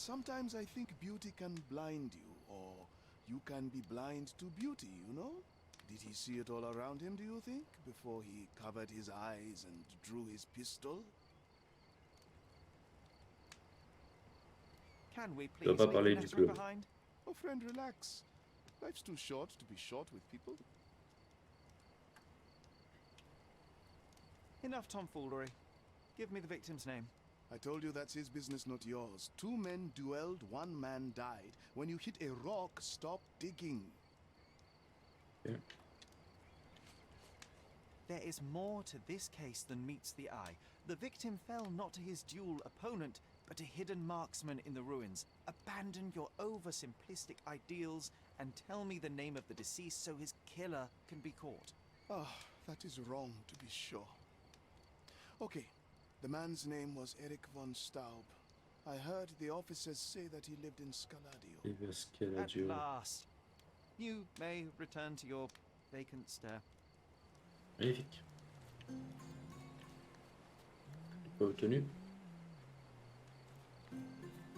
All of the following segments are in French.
sometimes I think beauty can blind you, or you can be blind to beauty, you know? Did he see it all around him, do you think, before he covered his eyes and drew his pistol? Can we Tu vas please pas leave parler du Vanessa club. behind? Oh, friend, relax. Life's too short to be short with people. Enough tomfoolery. Give me the victim's name. I told you that's his business, not yours. 2 men duelled, 1 man died. When you hit a rock, stop digging. Yeah. There is more to this case than meets the eye. The victim fell not to his dual opponent, but a hidden marksman in the ruins. Abandon your oversimplistic ideals and tell me the name of the deceased so his killer can be caught. Ah, that is wrong, to be sure. Okay, the man's name was Eric von Staub. I heard the officers say that he lived in Scaladio. Il va At Scaladio. last. You may return to your vacant stare. Magnifique. Pas obtenu.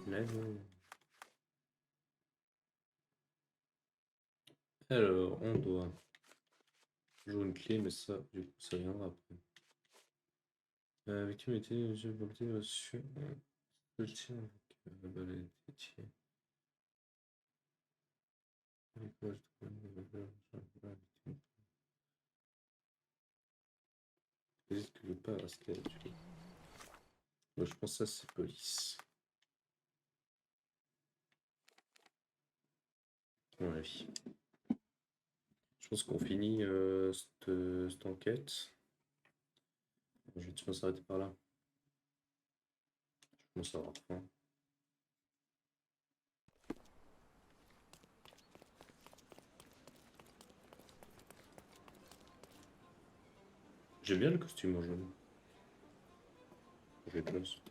Level. Alors, on doit jouer une clé, mais ça, du coup, ça viendra après. Victime était, j'ai volté sur le tien avec la balle dédiée. Avec quoi je trouve une valeur, j'hésite que le pas à ce qu'elle a tué. Moi, je pense que ça, c'est police. À mon avis. Je pense qu'on finit cette enquête. Je vais s'arrêter par là. Je commence à avoir faim. J'aime bien le costume en jaune. Je vais plus.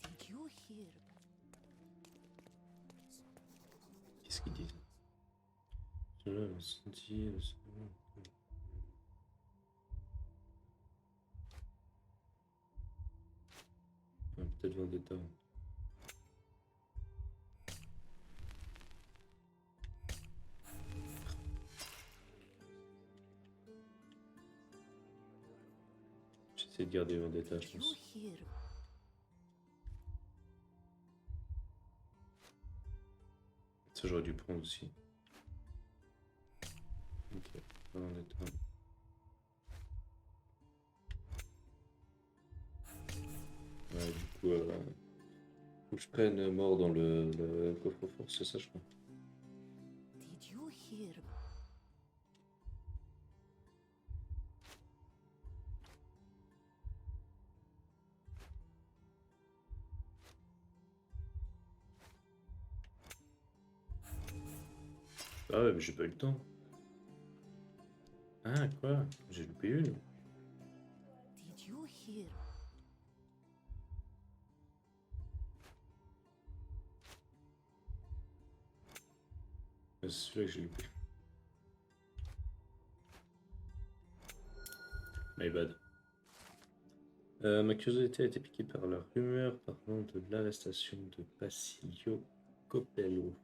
Did you hear? Qu'est-ce qu'ils disent? Cela m'a senti. Peut-être Vendetta. J'essaie de garder Vendetta, je Did you pense. hear? Ça, j'aurais dû prendre aussi. Ok, Vendetta. Ouais, du coup, faut que je prenne mort dans le coffre-fort, c'est ça, je crois. Did you hear? Ah ouais, mais j'ai pas eu le temps. Ah, quoi? J'ai loupé une. Did you hear? C'est celui-là que j'ai loupé. My bad. Ma curiosité a été piquée par la rumeur parlant de l'arrestation de Basilio Copello,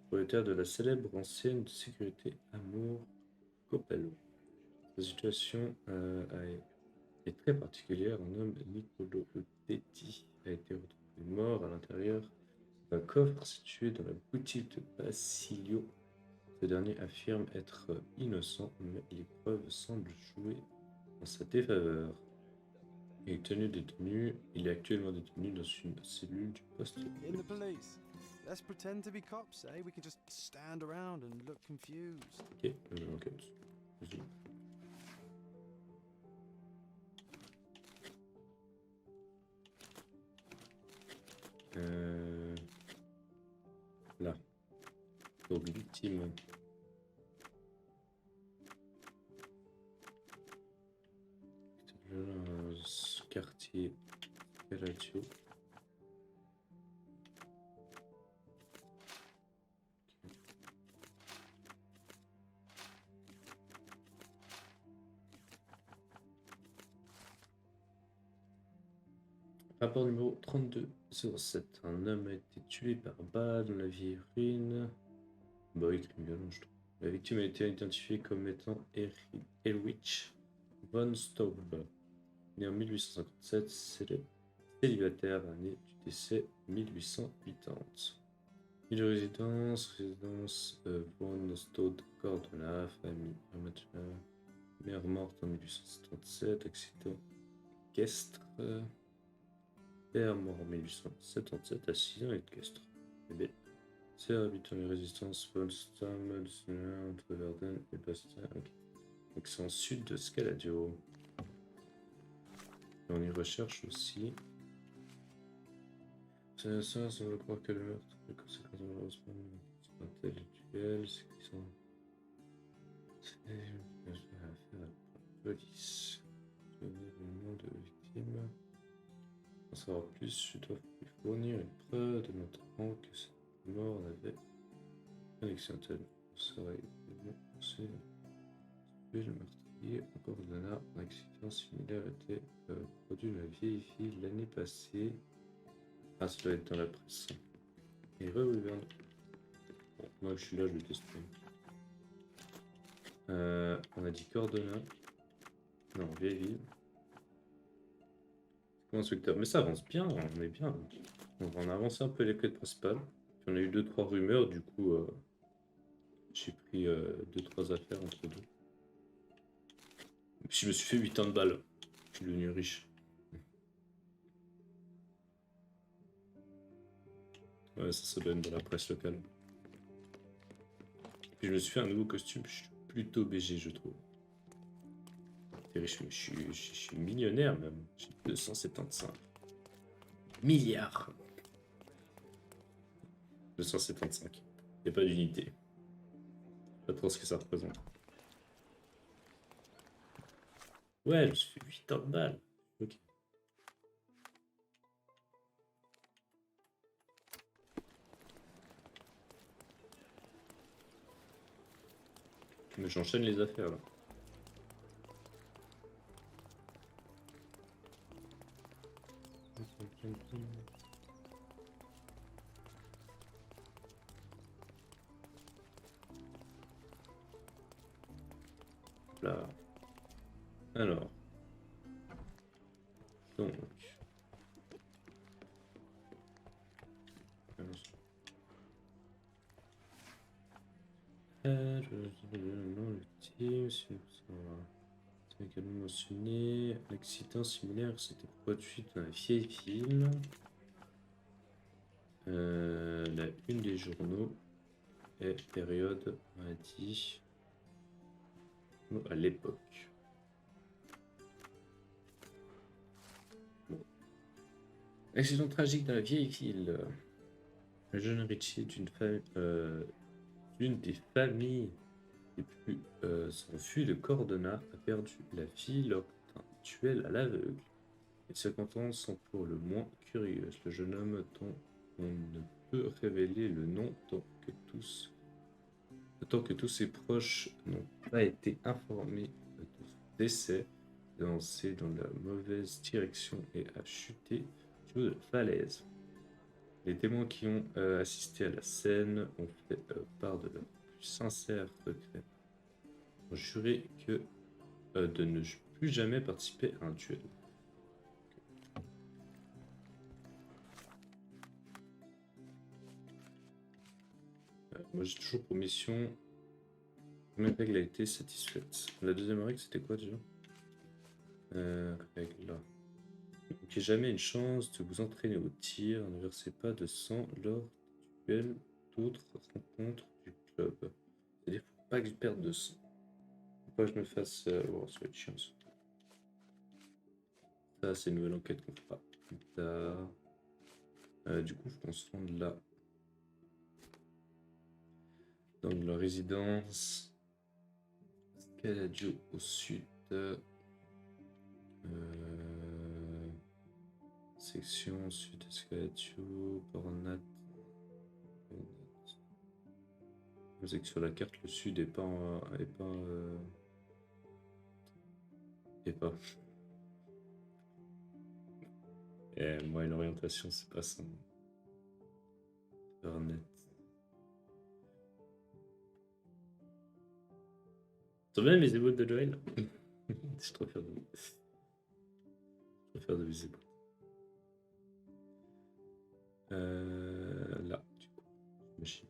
propriétaire de la célèbre enseigne de sécurité Amour Copello. Sa situation est très particulière. Un homme, Nicolo Detti, a été retrouvé mort à l'intérieur d'un coffre situé dans la boutique de Basilio. Ce dernier affirme être innocent, mais les preuves semblent jouer en sa défaveur. Il est actuellement détenu dans une cellule du poste. In the police. Let's pretend to be cops, eh? We can just stand around and look confused. Ok, enquête. Vas-y. Là. Donc, victime. Quartier Pellatio. Rapport numéro 3207. Un homme a été tué par balle dans la vieille ruine. Bah oui, crime violent, je trouve. La victime a été identifiée comme étant Erwich von Staub, né en 1857, célibataire, année du décès 1880. Ville de résidence von Staub, Cordona, famille amateur, mère morte en 1877, accident équestre, père mort en 1877, accident équestre. Bébé. Sœur habitant les résistances von Staub, entre Verdun et Bastia. Okay. Donc c'est en sud de Scaladio. Et on y recherche aussi. Ça semble croire que le meurtre, les conséquences malheureusement intellectuelles, c'est qu'ils sont. C'est affaire à la police. Je donne le nom de victime. Pour en savoir plus, je dois lui fournir une preuve démontrant que cette mort n'avait pas d'accidentel. Ça serait tuer le meurtrier. Encore Dana, un accident similaire était produit dans la vieille ville l'année passée. Ah, ça doit être dans la presse. Et Wyvern. Bon, moi je suis là, je vais tester. On a dit Cordona. Non, vieille ville. Inspecteur. Mais ça avance bien, on est bien. On va en avancer un peu les quêtes principales. Puis on a eu 2-3 rumeurs, du coup j'ai pris 2-3 affaires entre deux. Et puis je me suis fait 8 ans de balles. Je suis devenu riche. Ouais, ça doit être dans la presse locale. Puis je me suis fait un nouveau costume, je suis plutôt BG, je trouve. T'es riche, mais je suis millionnaire même. J'ai 275 milliards. 275. Il n'y a pas d'unité. Pas trop ce que ça représente. Ouais, je me suis fait 8 ans de balles. Ok. Mais j'enchaîne les affaires là. Là. Alors. Donc. C'est également mentionné. L'accident similaire s'était produit dans la vieille ville. La une des journaux est période, on a dit, à l'époque. Bon. Accident tragique dans la vieille ville. Le jeune Richie d'une des familles les plus s'enfuit de Cordona a perdu la vie lors d'un duel à l'aveugle. Les circonstances sont pour le moins curieuses. Le jeune homme dont on ne peut révéler le nom tant que tous ses proches n'ont pas été informés de son décès, lancé dans la mauvaise direction et a chuté du haut de la falaise. Les témoins qui ont assisté à la scène ont fait part de leur plus sincère regret. Ont juré que de ne plus jamais participer à un duel. Moi j'ai toujours pour mission. Première règle a été satisfaite. La deuxième règle c'était quoi déjà? Règle là. Ne manquez jamais une chance de vous entraîner au tir. Ne versez pas de sang lors du duel d'autres rencontres du club. C'est-à-dire qu'il ne faut pas que je perde de sang. Faut pas que je me fasse. Oh, ça va être chiant ça. Ça c'est une nouvelle enquête qu'on fera plus tard. Du coup, il faut qu'on se rende là. Dans la résidence. Scaladio au sud. Section sud Scaladio, Pornat. C'est que sur la carte, le sud est pas. Et moi, une orientation, c'est pas ça. Internet. T'as bien les émotes de Joël? Je préfère de viser. Là, du coup, machine.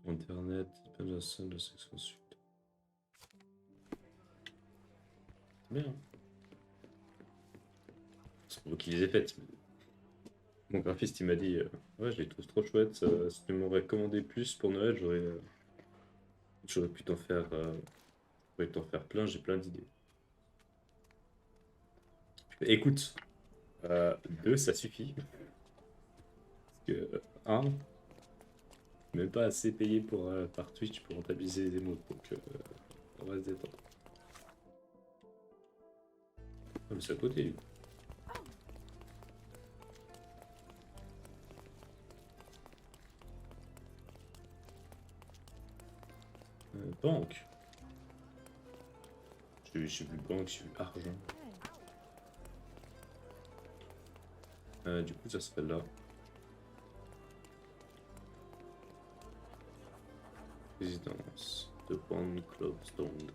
Internet, pas de la salle de section sud. C'est bien. Hein, c'est pour vous qui les ai faites. Mon graphiste, il m'a dit ouais, je les trouve trop chouettes. Si tu m'aurais commandé plus pour Noël, j'aurais pu t'en faire, plein. J'ai plein d'idées. Écoute, 2, ça suffit. Parce que 1, même pas assez payé par Twitch pour rentabiliser les émotes. Donc, on va se détendre. Ah, mais c'est à côté, lui. Banque. J'ai vu banque, j'ai vu argent. Du coup, ça serait là. Résidence de Bond Clubstone.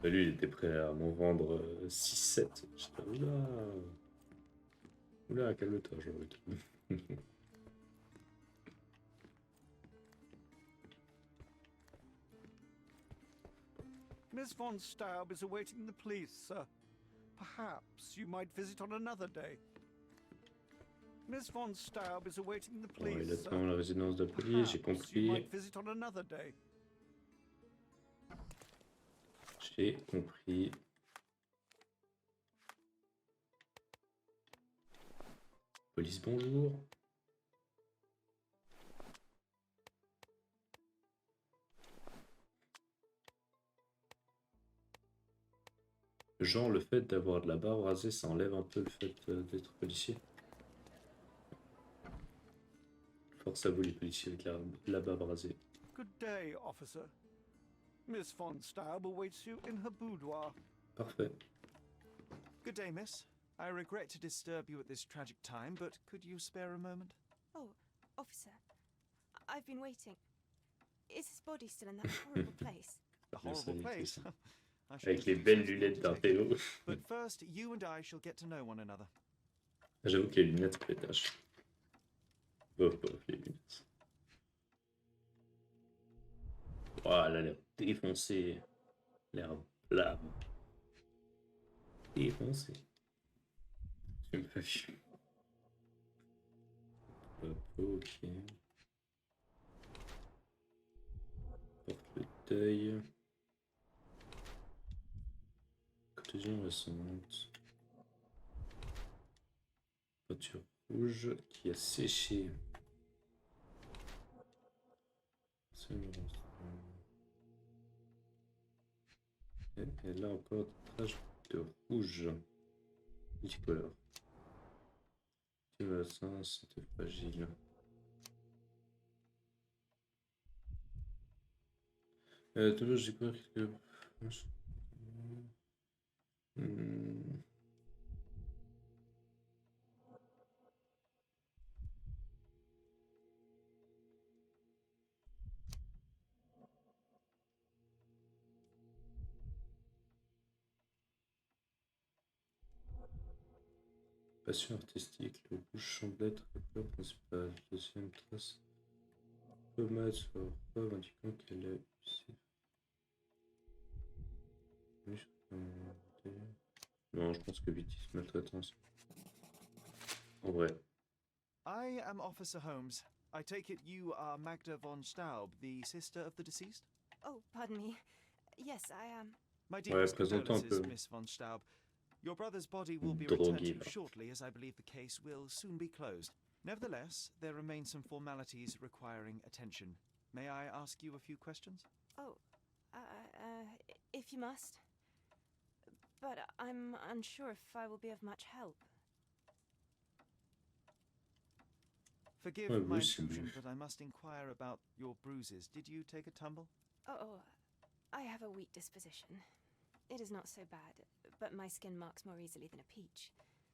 Bah, lui, il était prêt à m'en vendre 6-7. J'étais oula. Oula, calme-toi, j'aurais dit. Miss von Staub is awaiting the police, sir. Perhaps you might visit on another day. Miss von Staub is awaiting the Bon, il police, sir. attend la résidence de la police, j'ai Perhaps you might compris. visit on another day. J'ai compris. Police, bonjour. Genre, le fait d'avoir de la barbe rasée, ça enlève un peu le fait d'être policier. Force à vous les policiers avec la barbe rasée. Good day, officer. Miss von Staub awaits you in her boudoir. Parfait. Good day, miss. I regret to disturb you at this tragic time, but could you spare a moment? Oh, officer, I've been waiting. Is his body still in that horrible place? A horrible place. I should Avec les be belles sensible lunettes to d'un take it. Théo. But first, you and I shall get to know one another. J'avoue que les lunettes pétachent. Bof, les lunettes. Oh, elle a l'air défoncée. L'air blâme. Défoncé. Je me fais chier. Hop, ok. Porte le deuil. Contusion récente. Voiture rouge qui a séché. Et là encore des traces de rouge. Multicolore. Bassin, c'était fragile. Toujours j'ai peur que... Passion artistique, le rouge semble être la couleur principale. Deuxième trace, pommade sur la preuve indiquant qu'elle est usée. Non, je pense que bêtise, maltraitance. En vrai. I am Officer Holmes. I take it you are Magda von Staub, the sister of the deceased? Oh, pardon me. Yes, I am. My deepest présente-toi un condolences, peu. Miss von Staub. Your brother's body will be Drogué, returned to you va. shortly, as I believe the case will soon be closed. Nevertheless, there remain some formalities requiring attention. May I ask you a few questions? Oh, if you must. But I'm unsure if I will be of much help. Forgive Ouais, my oui, c'est intrusion, mieux. but I must inquire about your bruises. Did you take a tumble? Oh, I have a weak disposition. It is not so bad, but my skin marks more easily than a peach.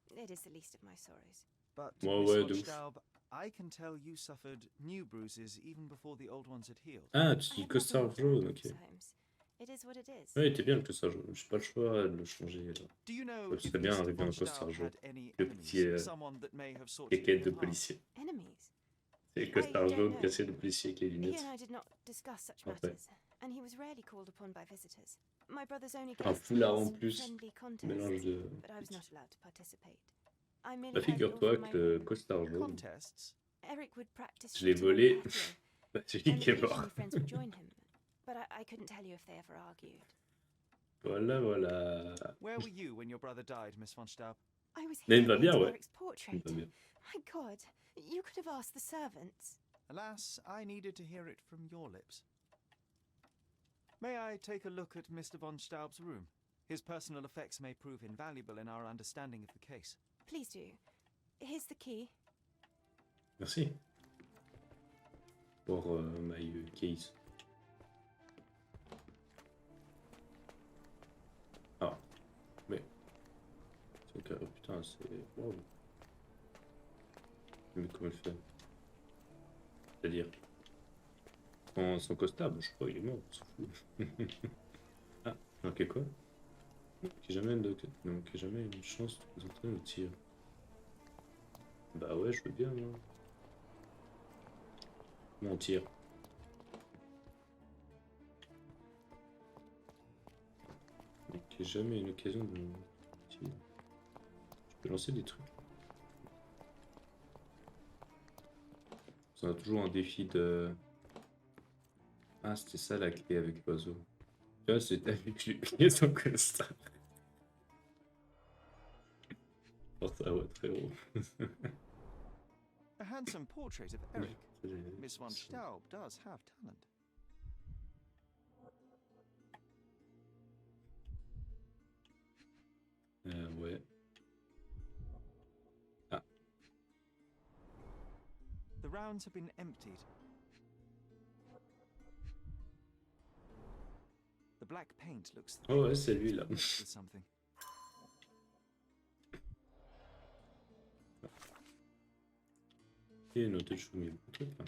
It is the least of my sorrows. But, Ouais, Miss ouais, von de ouf. Staub, I can tell you suffered new bruises even before the old ones had healed. Ah, tu I dis have nothing costard more to add, jaune, ok. Mr. Holmes. It is what it is. Ouais, il était bien le costard jaune. J'ai pas le choix de le changer là. Do you know Ce if serait bien Mr. arrivé en von Staub costard jaune. had any Le enemies, petit someone that may have sought to kékette do de him harm? policier. Enemies? C'est le costard don't jaune know. cassé de policier avec les He lunettes. and I did not discuss such Parfait. matters, and he was rarely called upon by visitors. My brother's only Un guest foulard en was plus. friendly Mélange contests, de. but I was not allowed to participate. I merely Bah, heard it all figure-toi from my que le room. costard jaune, Contests? Eric would practice je l'ai shooting on the volé. patio, Bah, c'est lui and qui est mort. occasionally friends would join him, but I couldn't tell you if they ever argued. Voilà, voilà. Where were you when your brother died, Miss von Staub? I was Mais il here va bien, painting ouais. Eric's Il portrait. va bien. My God, you could have asked the servants. Alas, I needed to hear it from your lips. May I take a look at Mr. von Staub's room? His personal effects may prove invaluable in our understanding of the case. Please do. Here's the key. Merci. Pour my case. Ah. Mais. C'est que. Oh, putain, c'est. Wow. Mais comment le faire? C'est-à-dire. Son costard, je crois, il est mort, on s'en fout. Ah, ok, quoi? Donc, jamais une chance de présenter le tir. Bah ouais, je veux bien, moi. Mon tir. Donc, jamais une occasion de tir. Je peux lancer des trucs. On a toujours un défi de... Ah, c'était ça la clé avec l'oiseau. Tu vois, c'était avec lui son costard. Oh, ça va très haut. A handsome portrait of Eric. Miss von Staub does have talent. Ouais. Ah. The rounds have been emptied. The black paint looks thick, Oh ouais, c'est lui là. mixed with something. Et noté, je vous mets beaucoup de trucs là.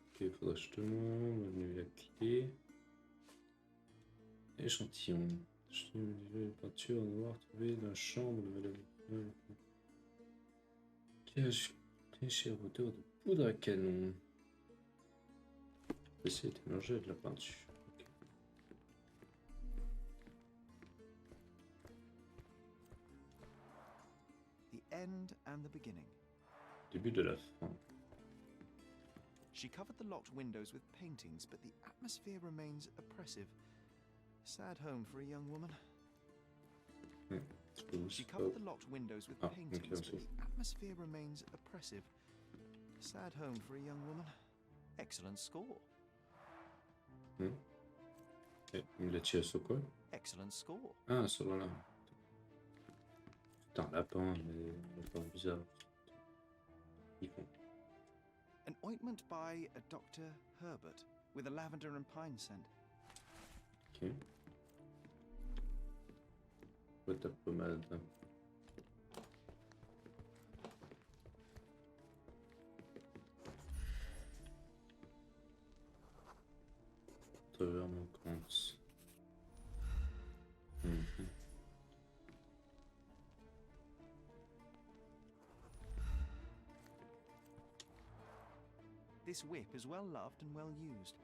Ok, il faudra que je te montre. On a eu la clé. Échantillon. Peinture noire trouvée dans la chambre de madame. Cache chez hauteur de poudre à canon. Ceci était mélangé avec de la peinture. Okay. The end and the beginning. Début de la fin. She covered the locked windows with paintings, but the atmosphere remains oppressive. Sad home for a young woman. She covered the locked windows with paintings, but the atmosphere remains oppressive. Sad home for a young woman. Excellent score. Et il l'a tiré sur quoi? Excellent score. Ah, sur là. Putain, lapin, mais lapin bizarre. Ils font. An ointment by a Dr. Herbert with a lavender and pine scent. Ok. Ouais, t'as pommade. Vers mon compte. This whip is well loved and well used.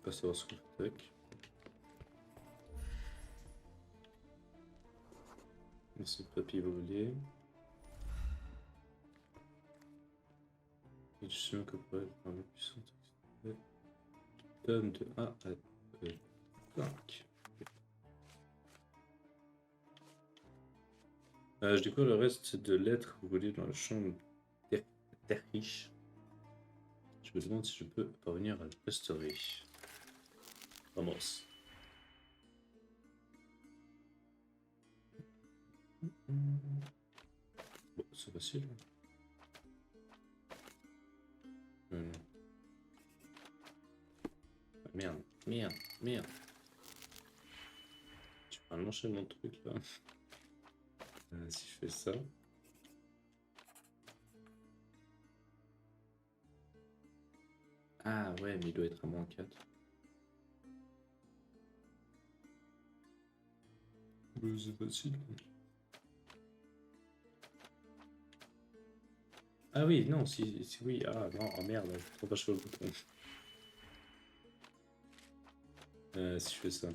Pas savoir ce qu'on fait avec. C'est le papier volé. Et je sais que pour être un peu puissant. Tome de 1 à 5. Je découvre le reste de lettres roulées dans la chambre terre riche. Je me demande si je peux parvenir à le restaurer. Vamos. Bon, c'est facile. merde, merde. Tu vas lancer mon truc là. Si je fais ça. Ah ouais, mais il doit être à -4. C'est facile. Ah oui, non, si oui. Ah non, oh merde, je trouve pas sur le bouton. Si je fais ça.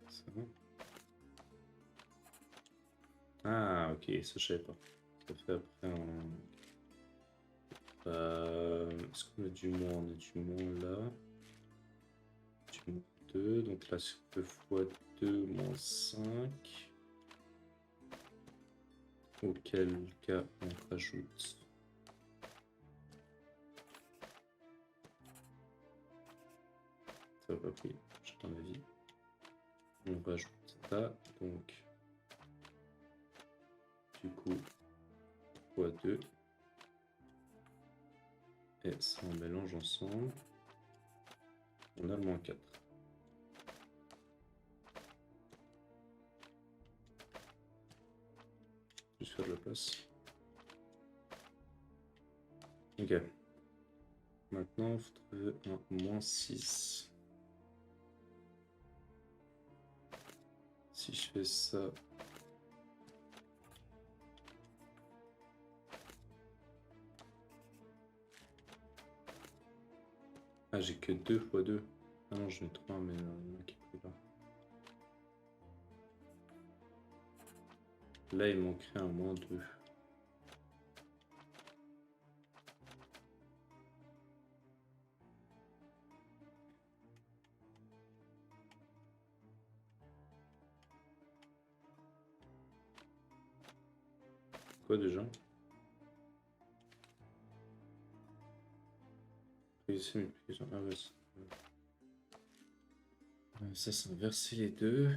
Ça. Ah, ok, ça je savais pas. Ça fait après un... Est-ce qu'on a du moins? On a du moins là. Du moins 2, donc là c'est 2 fois 2 moins 5. Auquel cas on rajoute... Ça va pas pris, j'attends ma vie. On rajoute ça, donc... Du coup, fois 2. Et ça on mélange ensemble. On a le -4. Juste faire de la place. Ok. Maintenant, il faut trouver un -6. Si je fais ça... Ah, j'ai que 2 fois 2. Ah non, j'en ai 3, mais qui est là. Là, il manquerait un -2. Quoi déjà? Multiplication. Ah ouais. Ça, c'est inverser les deux.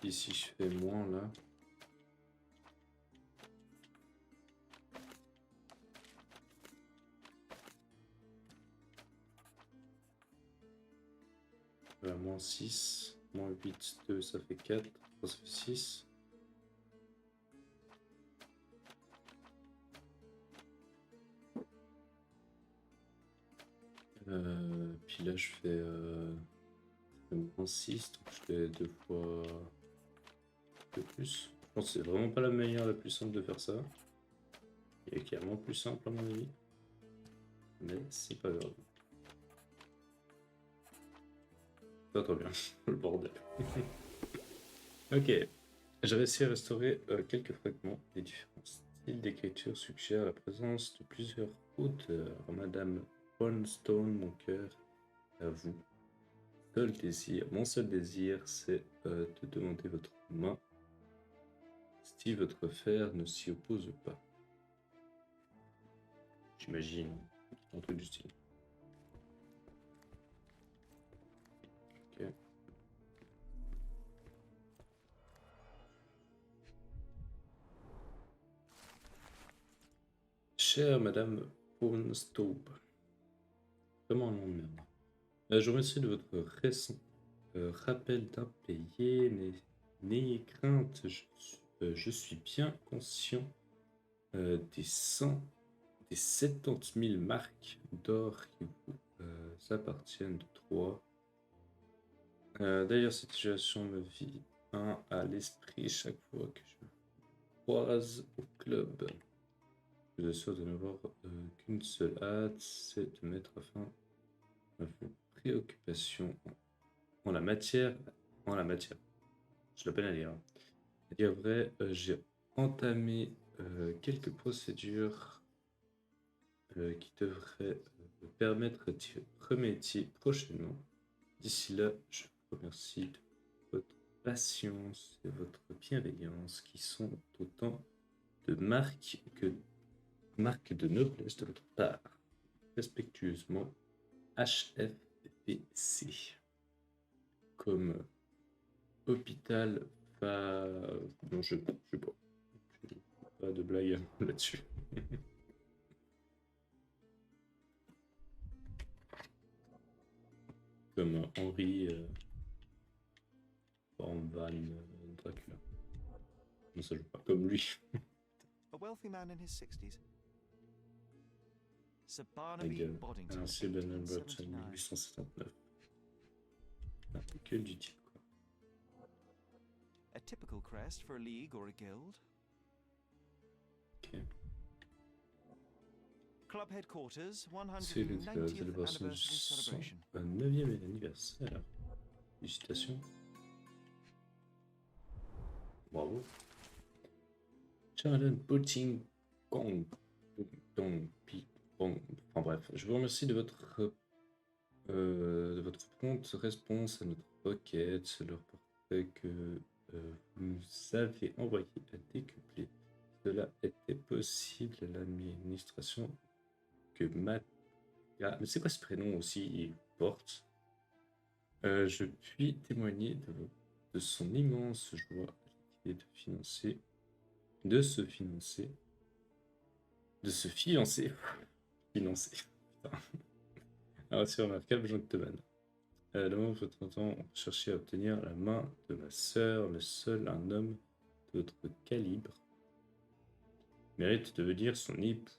Ici, je fais moins là. -6, -8, 2, ça fait 4, 3, ça fait 6. Puis là, je fais -6, donc je fais 2 fois de plus. Je pense que c'est vraiment pas la manière la plus simple de faire ça. Il y a carrément plus simple à mon avis. Mais c'est pas grave. Ça trop bien, le bordel. Ok, j'ai réussi à restaurer quelques fragments. Les différents styles d'écriture suggèrent la présence de plusieurs auteurs. Madame Bonstone, mon cœur, à vous. Mon seul désir, c'est de demander votre main. Si votre fer ne s'y oppose pas. J'imagine, un truc du style. Ok. Chère Madame Bonstone, vraiment un nom de merde. Je vous remercie de votre récent rappel d'impayé. N'ayez crainte, je suis bien conscient des 70 000 marques d'or qui vous appartiennent de Troie. D'ailleurs, cette situation me vient à l'esprit chaque fois que je vous croise au club. Je vous assure de n'avoir qu'une seule hâte, c'est de mettre fin à vos préoccupations en la matière. Je l'appelle à lire. À dire vrai, j'ai entamé quelques procédures qui devraient me permettre d'y remédier prochainement. D'ici là, je vous remercie de votre patience et votre bienveillance qui sont autant de marques de noblesse de votre part. Respectueusement, HFPC. Comme hôpital, non, je sais pas. Pas de blague là-dessus. Comme Henri Van Dracula. Non, ça joue pas comme lui. A wealthy man in his 60s. Sir La Barnaby gueule. Boddington, Ainsi, Ben Burton, 1879. 1879. Ah, que du type, quoi. A typical crest for a league or a guild. Ok. Club headquarters, C'est le 190th célébration du anniversary celebration. 9e anniversaire. Félicitations. Bravo. Charlotte Botting Kong. Enfin bref, je vous remercie de votre prompte réponse à notre requête. Le portrait que vous nous avez envoyé à décupler. Cela était possible à l'administration que Matt... Ah, mais c'est quoi ce prénom aussi il porte? Je puis témoigner de son immense joie à l'idée de se fiancer. Putain. Alors, c'est remarquable, gentleman. Le moment où votre temps chercher à obtenir la main de ma sœur, le seul un homme de votre calibre mérite de devenir son époux,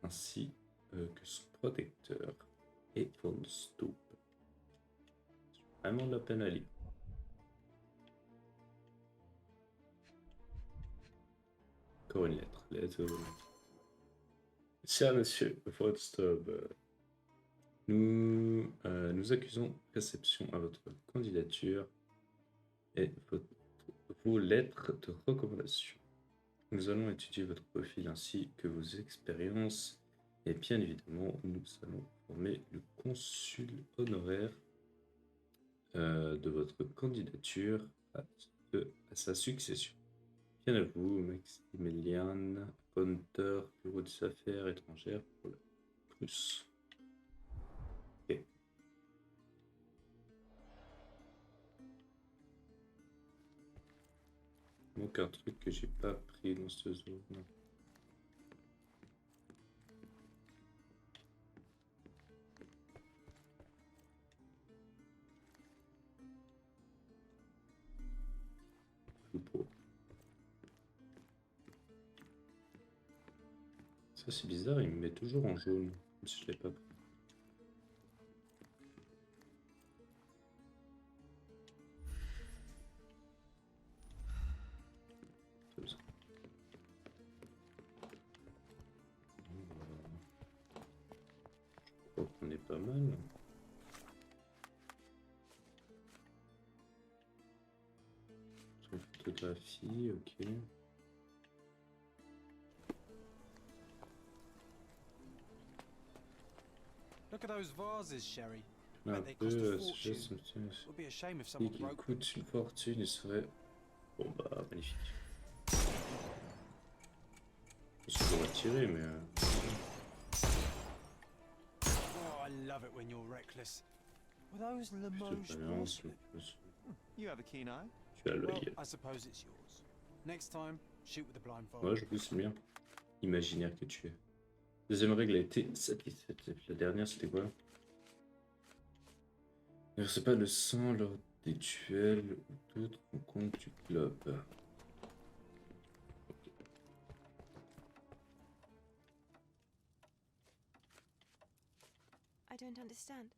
ainsi que son protecteur, et von Stoop. J'ai vraiment de la peine à lire. Encore une lettre. Cher monsieur von Stoop, nous accusons réception à votre candidature et vos lettres de recommandation. Nous allons étudier votre profil ainsi que vos expériences et bien évidemment, nous allons former le consul honoraire de votre candidature à sa succession. Bien à vous, Maximilian Ponter, Bureau des Affaires étrangères pour la Prusse. Ok. Il manque un truc que j'ai pas pris dans ce zone. Non. Ça c'est bizarre, il me met toujours en jaune, comme si je l'ai pas pris. Comme ça. Je crois qu'on est pas mal. Photographie, ok. Look at those vases, Sherry. Un Bet they cost peu, a ce fortune. geste me Would be a shame if someone qui broke them. coûte une fortune et serait... Bon bah, magnifique. Je pourrais tirer, mais... Oh, I love it when you're reckless. Were those Limoges Balance, porcelain? You have a keen eye. tu as Well, l'œil. I suppose it's yours. Next time, shoot with the blindfold. Ouais, je vous c'est bien. Imaginaire que tu es. Deuxième règle a été satisfaite. La dernière, c'était quoi? Ne versez pas le sang lors des duels ou d'autres rencontres du club. I don't understand.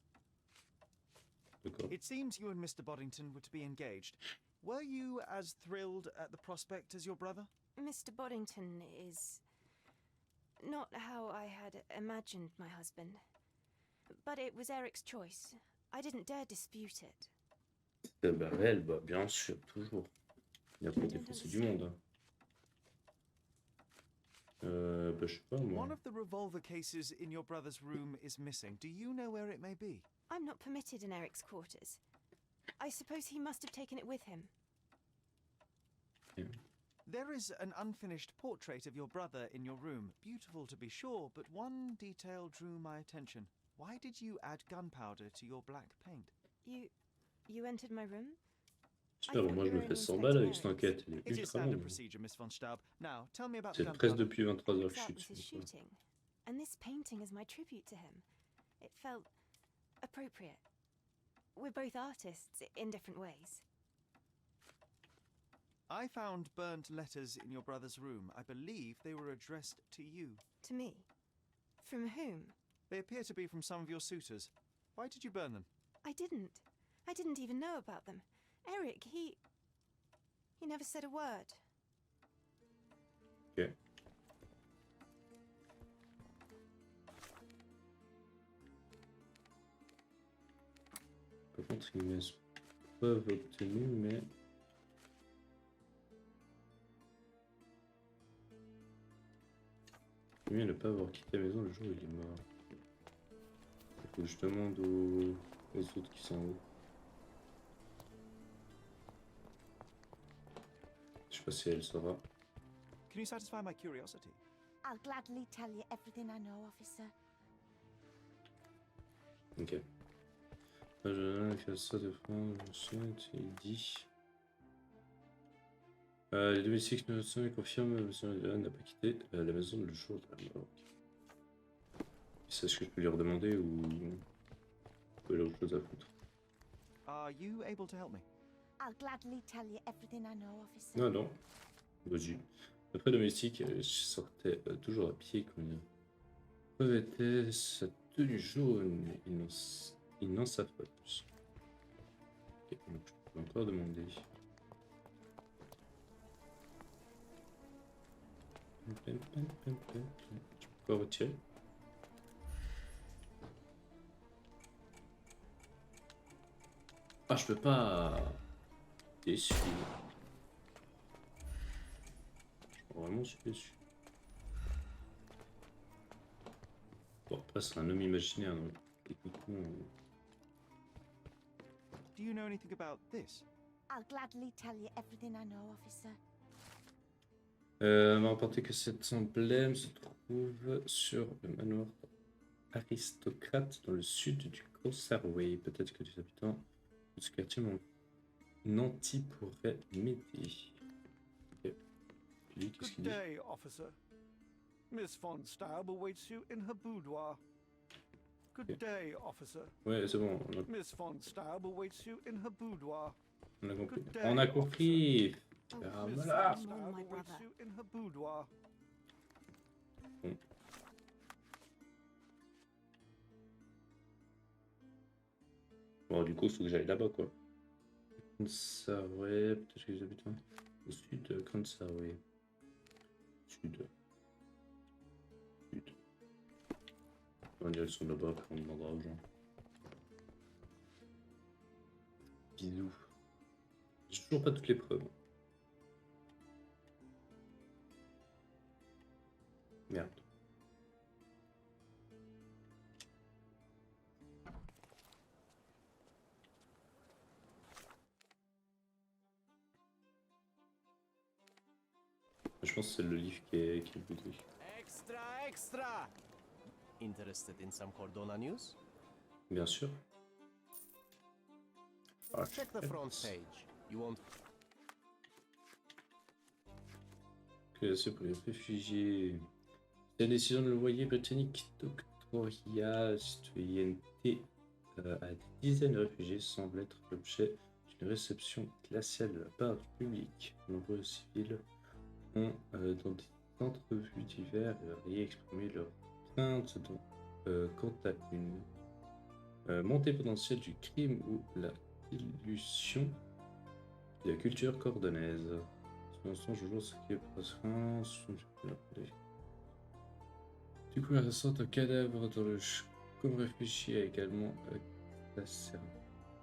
D'accord. It seems you and Mr. Boddington were to be engaged. Were you as thrilled at the prospect as your brother? Mr. Boddington is not how I had imagined my husband. But it was Eric's choice. I didn't dare dispute it. Bah, elle, bah, bien sûr, toujours. Il n'y a pas des Français du monde. Hein. Bah, je sais pas, moi. One of the revolver cases in your brother's room is missing. Do you know where it may be? I'm not permitted in Eric's quarters. I suppose he must have taken it with him. There is an unfinished portrait of your brother in your room. Beautiful to be sure, but one detail drew my attention. Why did you add gunpowder to your black paint? You entered my room? Super, moi je me fais 100 balles avec cette enquête, elle est It is ultra standard longue. procedure, Miss von Staub. Now, tell me about the C'est presque gunpowder. depuis 23 heures que je That suis was his dessus. quoi. shooting. And this painting is my tribute to him. It felt appropriate. We're both artists in different ways. I found burnt letters in your brother's room. I believe they were addressed to you. To me? From whom? They appear to be from some of your suitors. Why did you burn them? I didn't. I didn't even know about them. Eric, he never said a word. Ok. Par contre, il me laisse preuve obtenue, mais. Il mieux ne pas avoir quitté la maison le jour où il est mort. Il faut que je demande aux autres qui sont en haut. Je sais pas si elle saura. Can you satisfy my curiosity? I'll gladly tell you everything I know, officer. Ok. Je ça de France, il dit. Les domestiques confirment que M. n'a pas quitté la maison le jour de la mort. C'est ce que je peux lui redemander ou il a autre chose à foutre. Are you able to help me? I'll gladly tell you everything I know, officer. Non, non. Vas-y. Après domestique, je sortais toujours à pied quand il revêtait sa tenue jaune. Il n'en savent pas plus. Ok, donc je peux encore demander. Je peux encore retirer. Ah, je peux pas. Déçu. Vraiment, je suis déçu. Bon, après, c'est un homme imaginaire, donc techniquement. Do you know anything about this? I'll gladly tell you everything I know, officer. On m'a rapporté que cet emblème se trouve sur le manoir aristocrate dans le sud du Crossarway. Peut-être que les habitants de ce quartier nanti pourraient m'aider. Okay. Lui, qu'est-ce qu'il Good dit? day, officer. Miss von Staub awaits you in her boudoir. Good Okay. day, officer. Ouais, c'est bon, Miss von Staub awaits you in her boudoir. on a compris. Good day, On a compris. Oh, Ah, Miss voilà. von Staub My awaits brother. you in her boudoir. Bon, du coup, il faut que j'aille là-bas, quoi. Crossarway, peut-être que les habitants au sud de Crossarway. Sud. Sud. On dirait qu'ils sont là-bas, on demandera aux gens. Bisous. J'ai toujours pas toutes les preuves. Merde. Je pense que c'est le livre qui est le bouté. Extra, extra! Interested in some Cordona news? Bien sûr. Ah, Check the front page. You won't. C'est pour les réfugiés. La décision de l'envoyé britannique d'octroyer la citoyenneté à des dizaines de réfugiés semble être l'objet d'une réception glaciale de la part du public. De nombreux civils ont, dans des entrevues divers et variées, exprimé leur crainte quant à une montée potentielle du crime ou la dilution de la culture cordonaise. Pour l'instant, je joue ce qui est presque. Du coup, récente un cadavre dans le comme réfléchi a également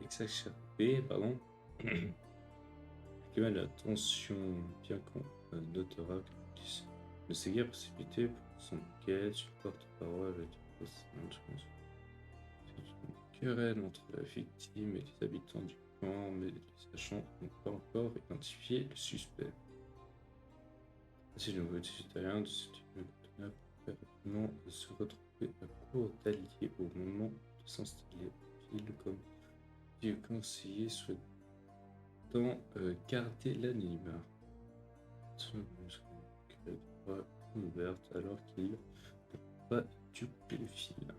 exacerbé, pardon, qui met l'attention, bien qu'on notera que la police ne s'est guère précipité pour son enquête, une porte-parole du c'est une querelle entre la victime et les habitants du camp, mais les agents n'ont pas encore identifié le suspect. Si le nouveau végétarien de ce type de conteneur peut rapidement se retrouver à court d'alliés au moment de s'installer en ville, comme si le conseiller souhaitant garder l'anonymat. Son doit ouverte alors qu'il ne peut pas duper le fil.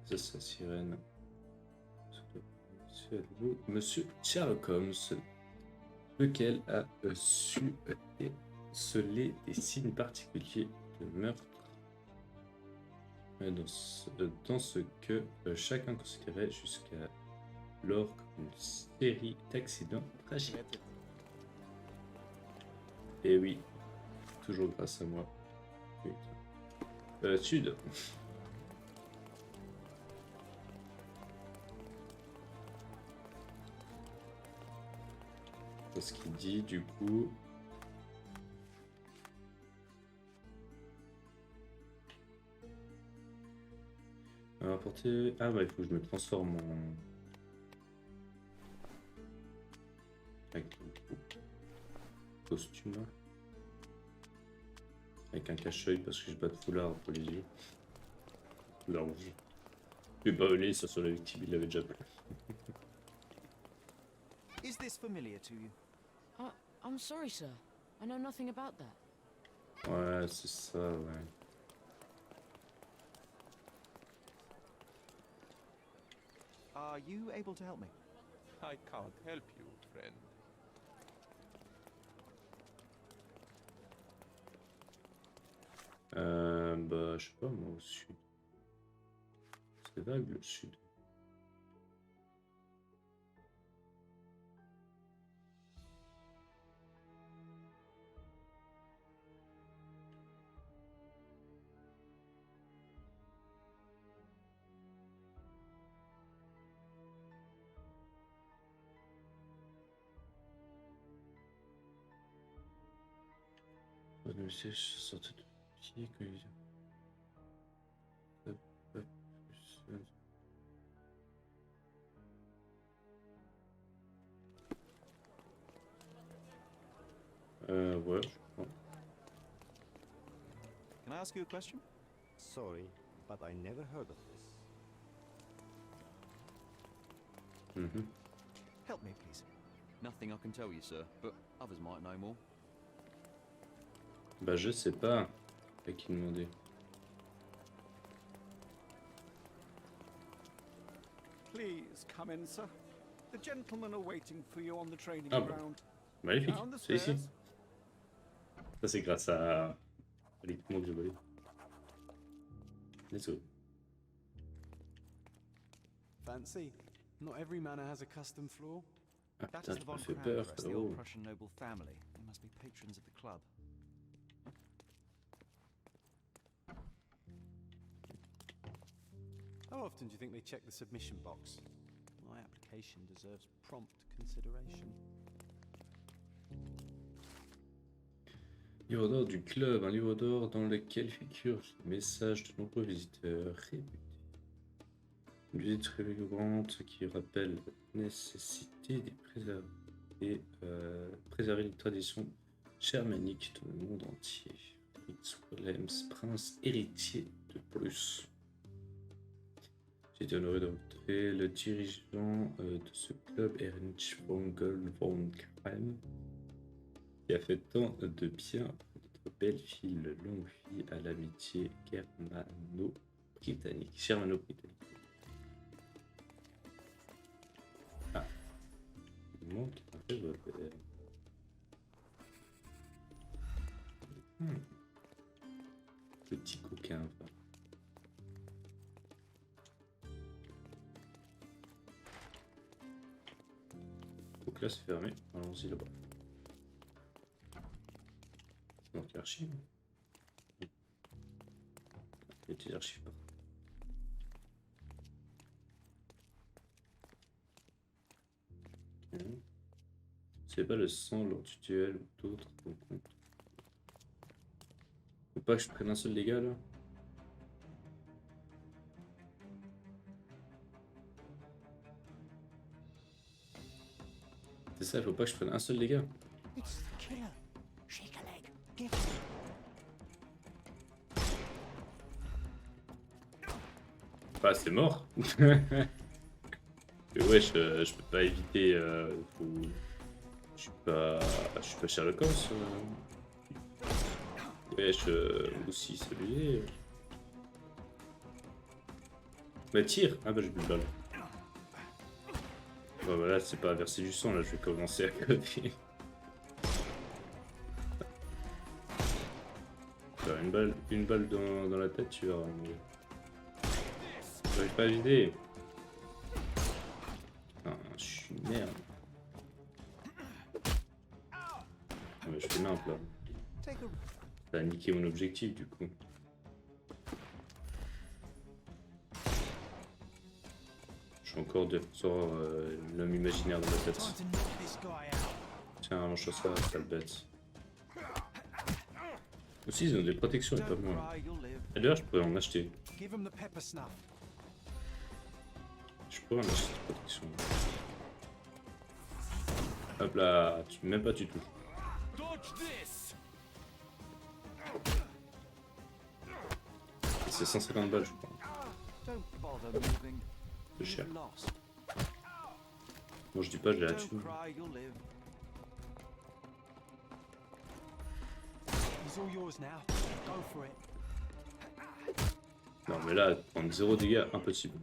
Ça, c'est la sirène. Monsieur Sherlock Holmes, lequel a su déceler des signes particuliers de meurtre dans ce que chacun considérait jusqu'à lors comme une série d'accidents tragiques. Et oui, toujours grâce à moi. Sud. C'est ce qu'il dit du coup. Apporter... Ah bah il faut que je me transforme en... Avec le costume. Avec un cache-œil parce que j'ai pas de foulard pour les yeux. Foulard rouge. Je vais pas voler ça sur la victime, il l'avait déjà pris. Is this familiar to you? I'm sorry, sir. I know nothing about that. Ouais, c'est ça, ouais. Are you able to help me? I can't help you, friend. Bah, je sais pas, moi, au sud. C'est vague, le sud. Le siège sortait de pied que ouais, je crois. Can I ask you a question? Sorry, but I never heard of this. Help me, please. Nothing I can tell you, sir, but others might know more. Bah, je sais pas à qui demander. Please come in, sir. The gentlemen are waiting for you on the training Ah bah. ground. Magnifique, Down the c'est ici. stairs. Ça, c'est grâce à l'équipement que j'ai volé. Let's go. Fancy? Not every manor has a custom floor. Ah That putain, is the tu Von m'as fait peur, Kramers, the frérot. old Prussian noble family. They must be patrons of the club. How often do you think they check the submission box? My application deserves prompt consideration. Livre d'or du club, un livre d'or dans lequel figurent les messages de nombreux visiteurs réputés. Une visite récurrente qui rappelle la nécessité de préserver les traditions germaniques dans le monde entier. Fritz Wilhelms, prince héritier de Prusse. J'ai été honoré de rencontrer le dirigeant de ce club, Ernst von Kram, qui a fait tant de bien pour notre belle fille, longue vie à l'amitié germano-britannique. Ah, il manque un peu de repère. Petit coquin, va. Donc là, c'est fermé. Allons-y là-bas. Donc l'archive. Il y a des archives. C'est pas le sang lors du duel ou d'autres rencontres. Faut pas que je prenne un seul dégât là. C'est ça, il faut pas que je prenne un seul dégât. It's the Bah, c'est mort. Et ouais, je peux pas éviter. Je suis pas Sherlock Holmes. Wesh, aussi celui. Bah tire. Ah bah j'ai plus de balle. Bah voilà, c'est pas à verser du sang là, je vais commencer à coder. Une balle dans la tête, tu verras. J'arrive pas à vider. Putain, je suis une merde. Ah, mais je fais nimp là. Ça a niqué mon objectif du coup. Je suis encore de ressort l'homme imaginaire dans ma tête. Tiens, mange ça, sale bête. Aussi, ils ont des protections et pas moi. Et d'ailleurs, je pourrais en acheter. Je pourrais en acheter des protections. Hop là, même pas tu touches. C'est 150 balles, je crois. C'est cher. Bon, je dis pas, je l'ai là-dessus. Non, mais là, prendre 0 dégâts, impossible.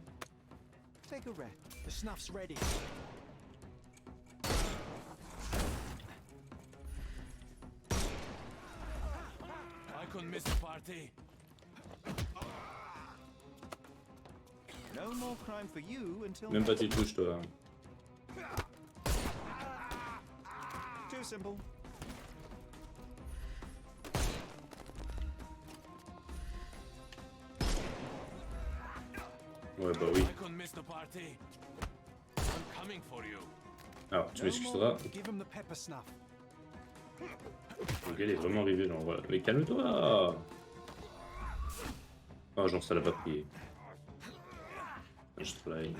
Même pas tu touches, toi. Too simple. Ouais, bah oui. Alors, tu m'excuseras. Le gars, il est vraiment arrivé là. Mais calme-toi! Oh, genre, ça l'a pas pris. Je travaille.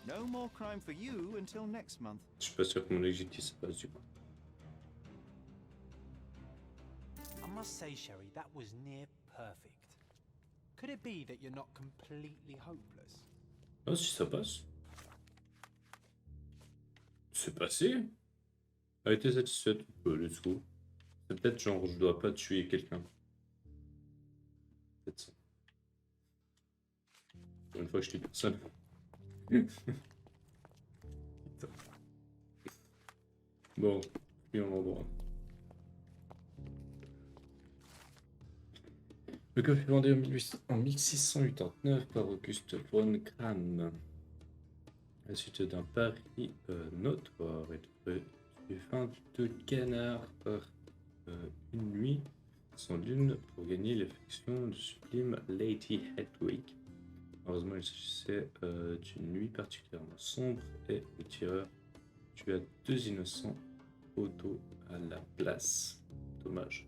No more crime for you until next month. Je suis pas sûr que mon objectif se passe du coup. I must say, Sherry, that was near perfect. Could it be that you're not completely hopeless? Ah, si ça passe. C'est passé. A été satisfaite. Let's go. C'est peut-être genre je dois pas tuer quelqu'un. Peut-être ça. Pour une fois que je tue personne. Bon, puis on l'endroit. Le coffre est vendu en 1689 par Auguste von Kram. À la suite d'un pari notoire et de fin de canard par une nuit sans lune pour gagner l'affection du sublime Lady Hedwig. Heureusement, il s'agissait d'une nuit particulièrement sombre et le tireur tua 2 innocents au dos à la place. Dommage.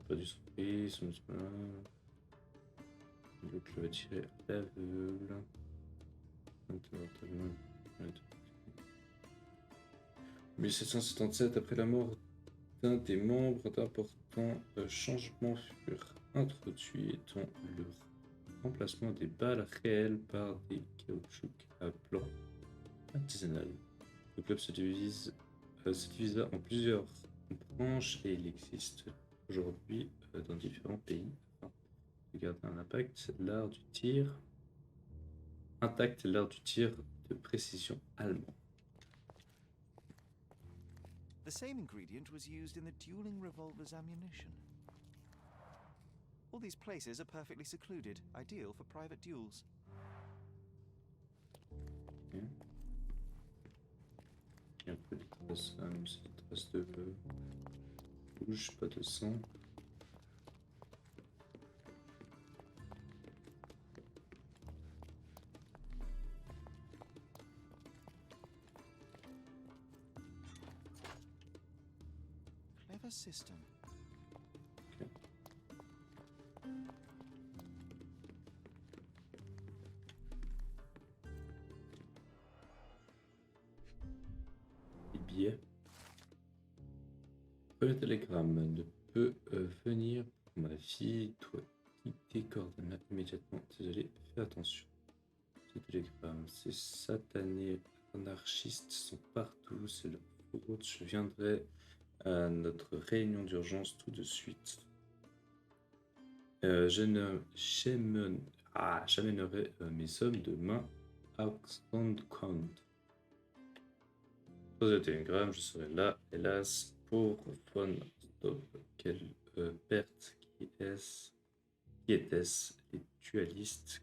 Pas du surprise, l'autre le va tirer à l'aveugle. 1777, après la mort d'un des membres, d'importants changements furent introduits, dont le remplacement des balles réelles par des caoutchoucs à blanc artisanal. Le club se divisa en plusieurs branches et il existe aujourd'hui dans différents pays afin de garder un intact l'art du tir de précision allemand. The same ingredient was used in the dueling revolver's ammunition. All these places are perfectly secluded, ideal for private duels. Okay. Il y a un peu des traces, des traces de rouge, pas de sang. Clever system. Okay. Les billets. Premier télégramme. Ne peut venir pour ma vie. Doit quitter coordonnées immédiatement. Désolé, fais attention. Ce télégramme, ces satanés anarchistes sont partout. C'est leur faute. Je viendrai à notre réunion d'urgence tout de suite. J'amènerai mes hommes de main à Oxford. Posez le télégramme, je serai là. Hélas, pauvre Von Stop, quelle perte. Qui était-ce? Les dualistes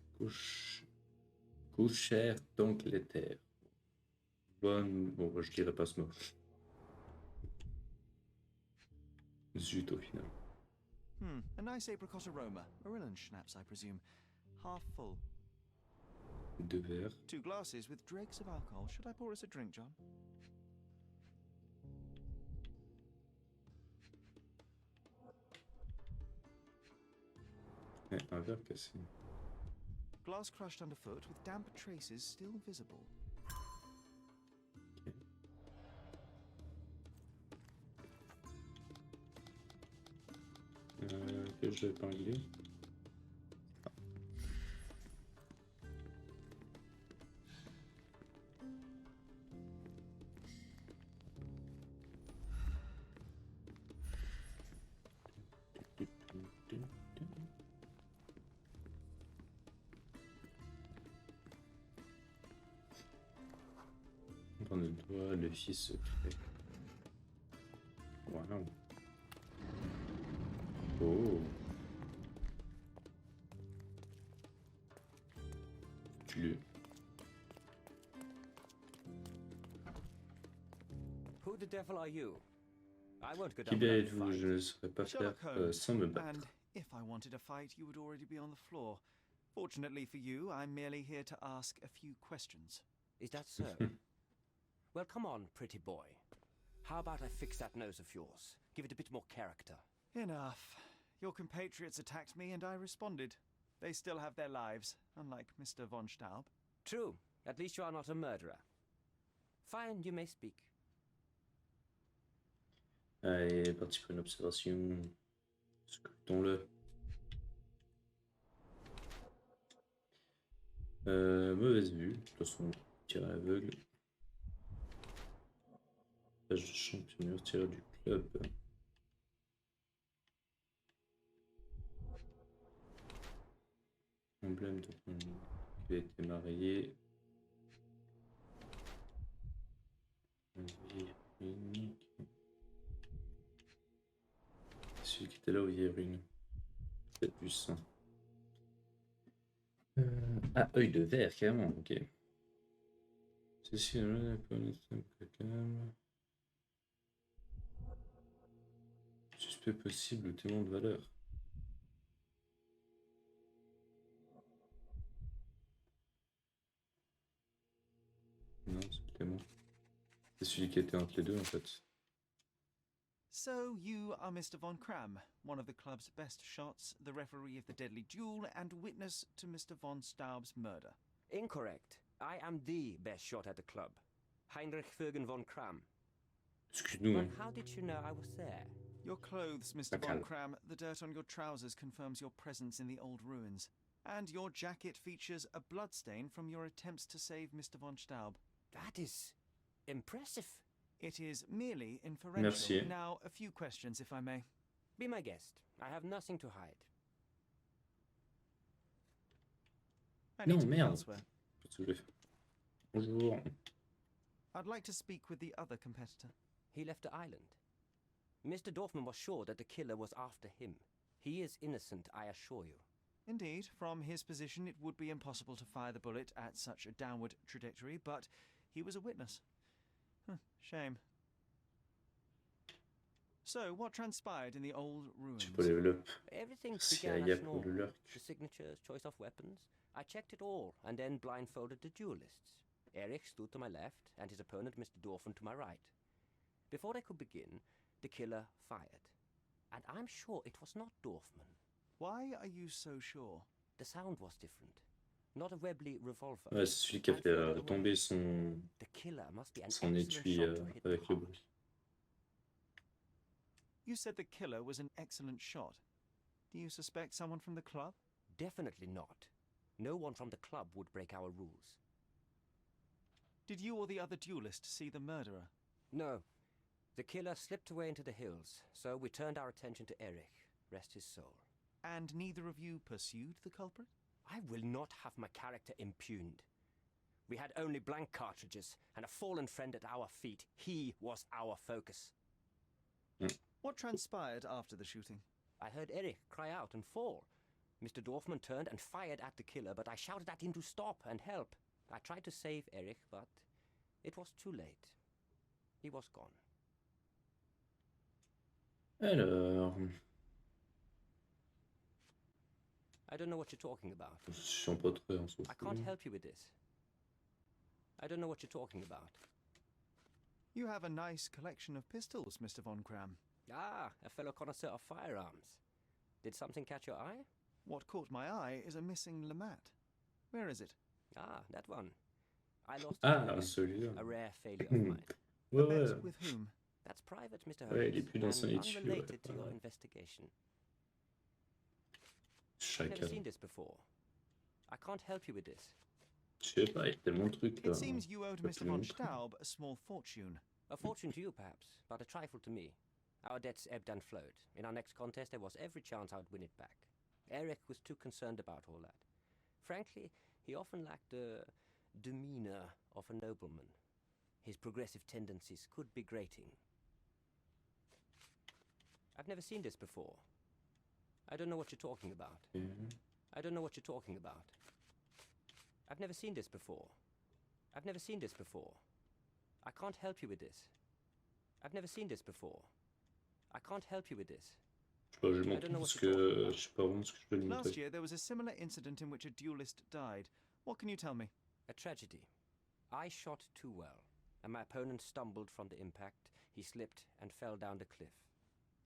couchèrent d'Angleterre. Bon, je dirais pas ce mot. Zut au final. A nice apricot aroma. Marilyn schnapps, I presume. Half full. 2 verres. 2 glasses with dregs of alcohol. Should I pour us a drink, John? Ouais, un verre cassé. Glass crushed underfoot with damp traces still visible. Que je vais épingler. Dans le doigt, le fils secret. Wow. Oh. Who the devil are you? I won't go Qui down bien without êtes-vous? fight. Je ne saurais pas faire Sherlock Holmes. sans me battre. And if I wanted a fight, you would already be on the floor. Fortunately for you, I'm merely here to ask a few questions. Is that so? Well, come on, pretty boy. How about I fix that nose of yours? Give it a bit more character. Enough. Your compatriots attacked me and I responded. They still have their lives, unlike Mr. von Staub. True. At least you are not a murderer. Fine, you may speak. Allez, parti pour une observation. Scrutons-le. Mauvaise vue. De toute façon, tir à l'aveugle. Page de championnat, tireur du club. Emblème de qui a été marié. Unique. Celui qui était là où il y a une. Peut-être du sang. Ah, œil de verre, carrément, ok. Ceci est un suspect possible ou témoin de valeur. Non, c'est témoin. C'est celui qui était entre les deux en fait. So you are Mr. von Kram, one of the club's best shots, the referee of the deadly duel, and witness to Mr. von Staub's murder. Incorrect. I am the best shot at the club. Heinrich Vögen von Kram. Excuse-nous. But how did you know I was there? Your clothes, Mr. von Kram, the dirt on your trousers confirms your presence in the old ruins. And your jacket features a bloodstain from your attempts to save Mr. von Staub. That is impressive. It is merely inferential. Merci. Now, a few questions, if I may. Be my guest. I have nothing to hide. I need Non, to be merde. elsewhere. Bonjour. I'd like to speak with the other competitor. He left the island. Mr. Dorfman was sure that the killer was after him. He is innocent, I assure you. Indeed, from his position, it would be impossible to fire the bullet at such a downward trajectory, but he was a witness. Shame. So, what transpired in the old ruins? Tu peux level up. Everything Si began y a as pour le normal. lurk. The signatures, choice of weapons. I checked it all and then blindfolded the duelists. Erich stood to my left and his opponent, Mr. Dorfman, to my right. Before they could begin, the killer fired. And I'm sure it was not Dorfman. Why are you so sure? The sound was different. Not a Webley revolver. Ouais, c'est celui qui a fait tomber son The killer must be an étui excellent shot to hit avec the le heart. bruit. You said the killer was an excellent shot. Do you suspect someone from the club? Definitely not. No one from the club would break our rules. Did you or the other duelist see the murderer? No. The killer slipped away into the hills, so we turned our attention to Eric, rest his soul. And neither of you pursued the culprit? I will not have my character impugned. We had only blank cartridges and a fallen friend at our feet. He was our focus. What transpired after the shooting? I heard Eric cry out and fall. Mr. Dorfman turned and fired at the killer, but I shouted at him to stop and help. I tried to save Eric, but it was too late. He was gone. Alors... I don't know what you're talking about. Je suis pas très en I can't help you with this. I don't know what you're talking about. You have a nice collection of pistols, Mr. Von Kram. Ah, a fellow connoisseur of firearms. Did something catch your eye? What caught my eye is a missing Lamat. Where is it? Ah, that one. I lost celui-là. a rare failure of mine. Ouais, ouais. With whom? That's private, Mr. Ouais, Holmes, il est plus dans son and étui, unrelated ouais. to your investigation. I've Chacun. never seen this before. I can't help you with this. Je sais pas, il y a tellement de trucs là. It seems you owed Pas Mr. tout le von monde. Staub a small fortune. A fortune to you, perhaps, but a trifle to me. Our debts ebbed and flowed. In our next contest, there was every chance I would win it back. Eric was too concerned about all that. Frankly, he often lacked the demeanor of a nobleman. His progressive tendencies could be grating. I've never seen this before. I don't know what you're talking about. I don't know what you're talking about. I've never seen this before. I've never seen this before. I can't help you with this. I've never seen this before. I can't help you with this. Je vais montrer parce que je sais pas vraiment ce que je peux lui montrer. Last year, there was a similar incident in which a duelist died. What can you tell me? A tragedy. I shot too well, and my opponent stumbled from the impact. He slipped and fell down the cliff.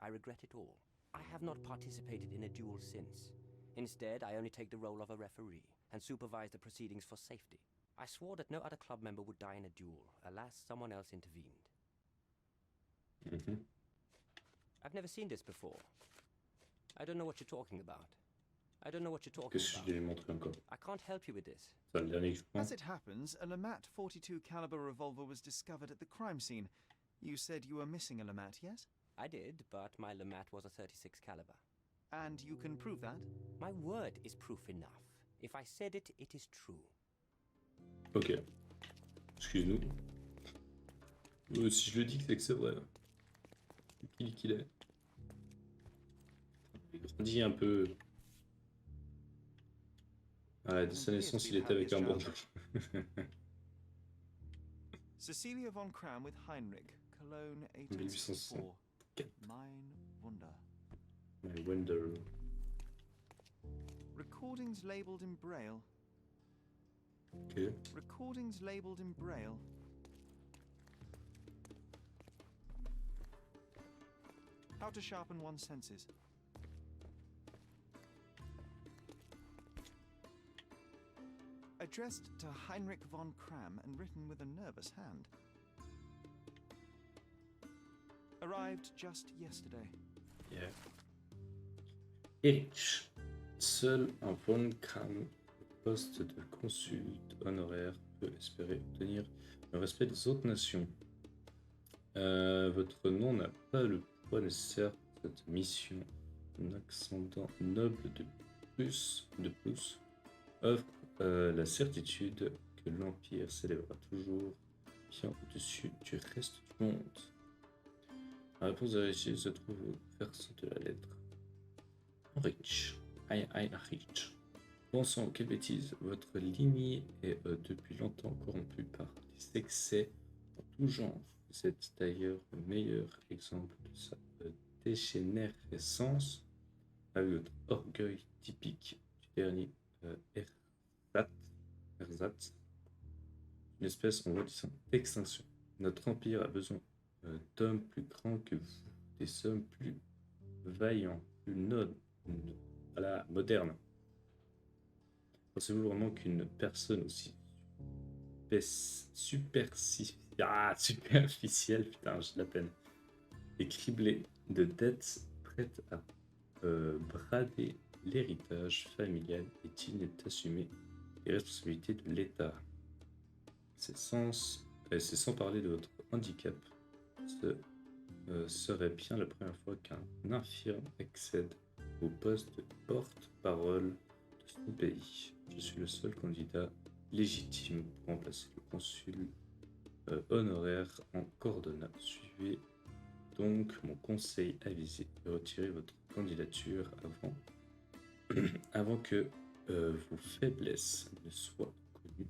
I regret it all. I have not participated in a duel since. Instead, I only take the role of a referee and supervise the proceedings for safety. I swore that no other club member would die in a duel. Alas, someone else intervened. I've never seen this before. I don't know what you're talking about. I don't know what you're talking Qu'est-ce que je vais lui montrer encore? about. I can't help you with this. C'est le dernier que je prends. As it happens, a Lamat 42 caliber revolver was discovered at the crime scene. You said you were missing a Lamat, yes? I did, but my Lamat was a 36 caliber. And you can prove that? My word is proof enough. If I said it, it is true. Ok. Excuse-nous. Si je le dis, c'est que c'est vrai. Qu'il est. Il grandit un peu. Ah, de sa naissance, il était avec un bandeau. Cecilia von Kram with Heinrich, Cologne 1864. Mein Wunder. My Wonder. Recordings labelled in Braille. Ok. Recordings labelled in Braille. How to sharpen one's senses. Addressed to Heinrich von Kram and written with a nervous hand. Arrived just yesterday. Yeah. Erich. Seul un von Kram au poste de consul honoraire peut espérer obtenir le respect des autres nations. Votre nom n'a pas le poids nécessaire pour cette mission. Un ascendant noble de Prusse offre la certitude que l'Empire s'élèvera toujours bien au-dessus du reste du monde. La réponse de Régis se trouve au verso de la lettre. Heinrich. Heinrich. Bon sang, quelle bêtise. Votre lignée est depuis longtemps corrompue par des excès en tout genre. Vous êtes d'ailleurs le meilleur exemple de sa dégénérescence, avec votre orgueil typique du dernier ersatz, une espèce en voie d'extinction. Notre empire a besoin d'hommes plus grands que vous, des hommes plus vaillants, plus modernes. Pensez-vous vraiment qu'une personne aussi superficielle, putain, j'ai de la peine, est criblé de dettes prêtes à brader l'héritage familial et il est assumé les responsabilités de l'État. C'est sans parler de votre handicap. Ce serait bien la première fois qu'un infirme accède au poste de porte-parole de son pays. Je suis le seul candidat légitime pour remplacer le consul honoraire en coordonnat. Suivez donc mon conseil avisé et retirez votre candidature avant que vos faiblesses ne soient connues.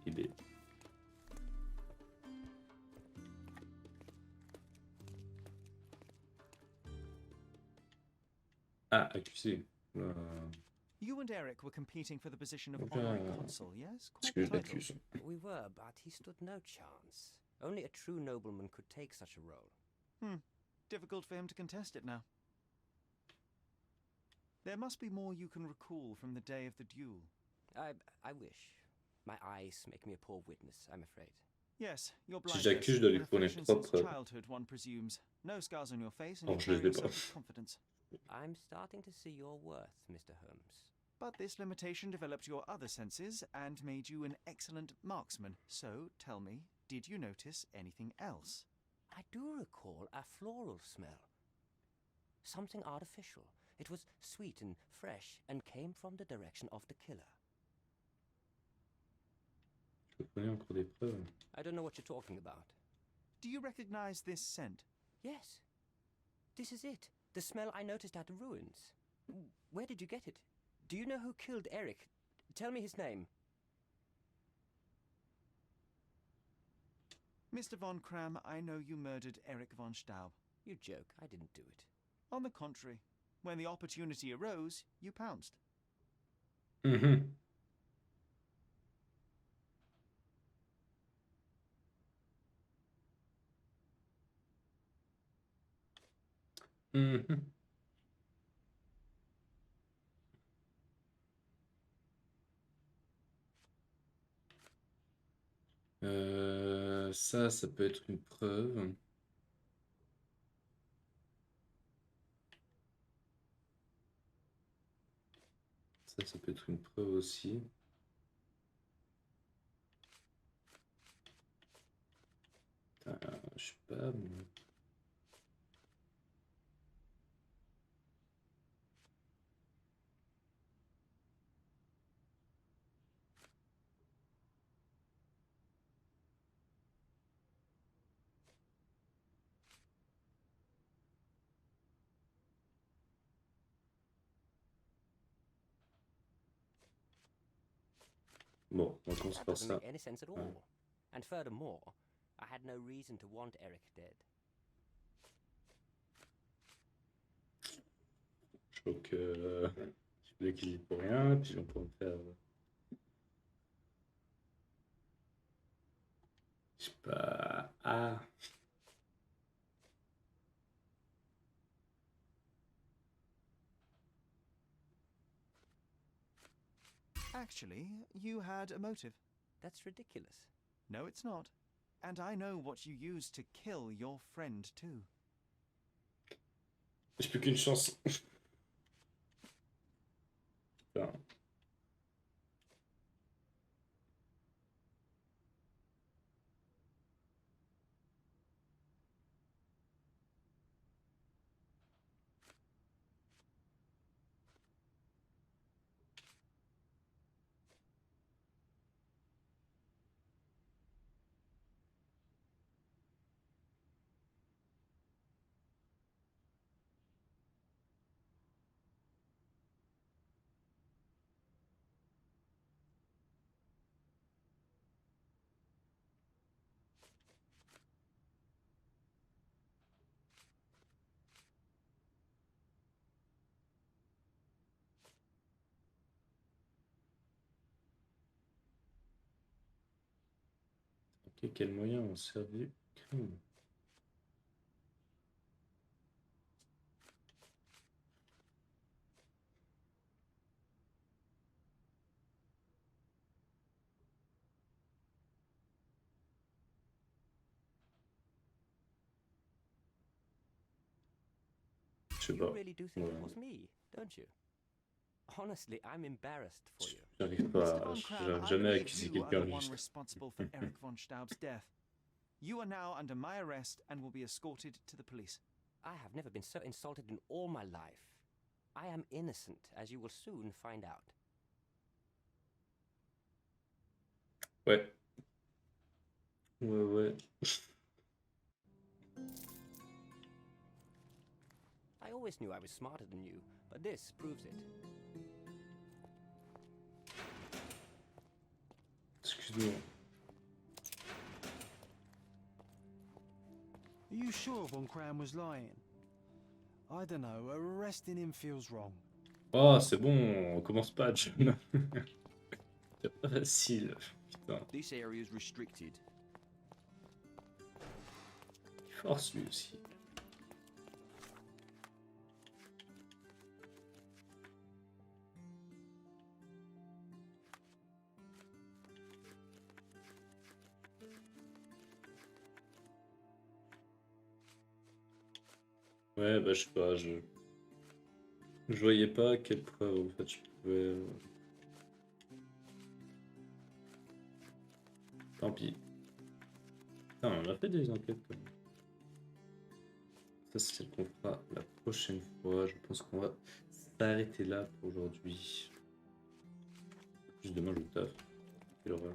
IB. Ah, accusé. You and Eric were competing for the position of Oula. honorary consul, yes? Est-ce Quite que the je title. l'accuse? We were, but he stood no chance. Only a true nobleman could take such a role. Difficult for him to contest it now. There must be more you can recall from the day of the duel. I wish. My eyes make me a poor witness, I'm afraid. Yes, you're Si blind. j'accuse, je dois lui An fournir affliction 3 since preuves. childhood, one presumes. No scars on your face, and Or you je les carry ai yourself pas. with confidence. I'm starting to see your worth, Mr. Holmes. But this limitation developed your other senses and made you an excellent marksman. So, tell me, did you notice anything else? I do recall a floral smell. Something artificial. It was sweet and fresh and came from the direction of the killer. Je connais encore des preuves. I don't know what you're talking about. Do you recognize this scent? Yes. This is it. The smell I noticed at the ruins. Where did you get it? Do you know who killed Eric? Tell me his name. Mr. von Kram, I know you murdered Eric von Staub. You joke. I didn't do it. On the contrary, when the opportunity arose, you pounced. Mhm. Mhm. Ça peut être une preuve. Ça peut être une preuve aussi. Je sais pas. Mais... Bon, on commence That par doesn't ça. make any sense at all. And furthermore, I had no reason to want Eric dead. Je crois que je voulais qu'il y pour rien, puis on peut en faire. Je sais pas. Ah! Actually, you had a motive. That's ridiculous. No, it's not. And I know what you used to kill your friend, too. J'ai plus qu'une chance. Enfin, ok, quels moyens ont servi au crime? sais You pas. really do think Ouais. it was me, don't you? Honestly, I'm embarrassed for you. J'arrive Mr. pas, von Kram, j'arrive I jamais à believe accuser you are quelqu'un the one juste. responsible for Eric von Staub's death. You are now under my arrest and will be escorted to the police. I have never been so insulted in all my life. I am innocent, as you will soon find out. Ouais. Ouais. I always knew I was smarter than you, but this proves it. Excuse-moi. Are you sure Von Kram was lying? I don't know, arresting him feels wrong. Oh, c'est bon, on commence pas, John. C'est pas facile, putain. This area is restricted. Il force lui aussi. Ouais, bah je sais pas, je voyais pas à quelle preuve en fait je pouvais. Tant pis. Putain, on a fait des enquêtes quand même. Ça, c'est celle qu'on fera la prochaine fois. Je pense qu'on va s'arrêter là pour aujourd'hui. Juste demain, je taffe. Quelle horreur.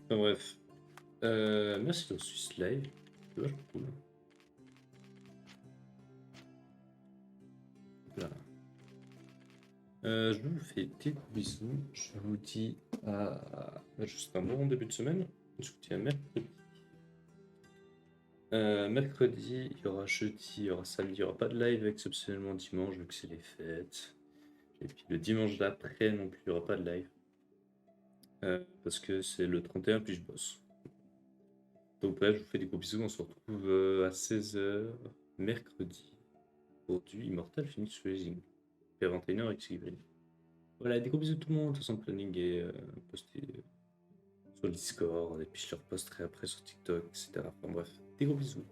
Enfin bref. Merci d'avoir suivi ce live. C'est vachement cool. Voilà. Je vous fais des gros bisous. Je vous dis à juste un bon début de semaine. Je vous dis à mercredi. Mercredi, il y aura jeudi, il y aura samedi, il n'y aura pas de live exceptionnellement dimanche vu que c'est les fêtes. Et puis le dimanche d'après non plus, il n'y aura pas de live. Parce que c'est le 31 puis je bosse. Donc bref, je vous fais des gros bisous. On se retrouve à 16h mercredi pour du Immortal Phoenix Rising. Et à 21h avec Sigrid. Voilà, des gros bisous tout le monde. De toute façon, le planning est posté sur le Discord. Et puis je le reposterai après sur TikTok, etc. Enfin bref, des gros bisous.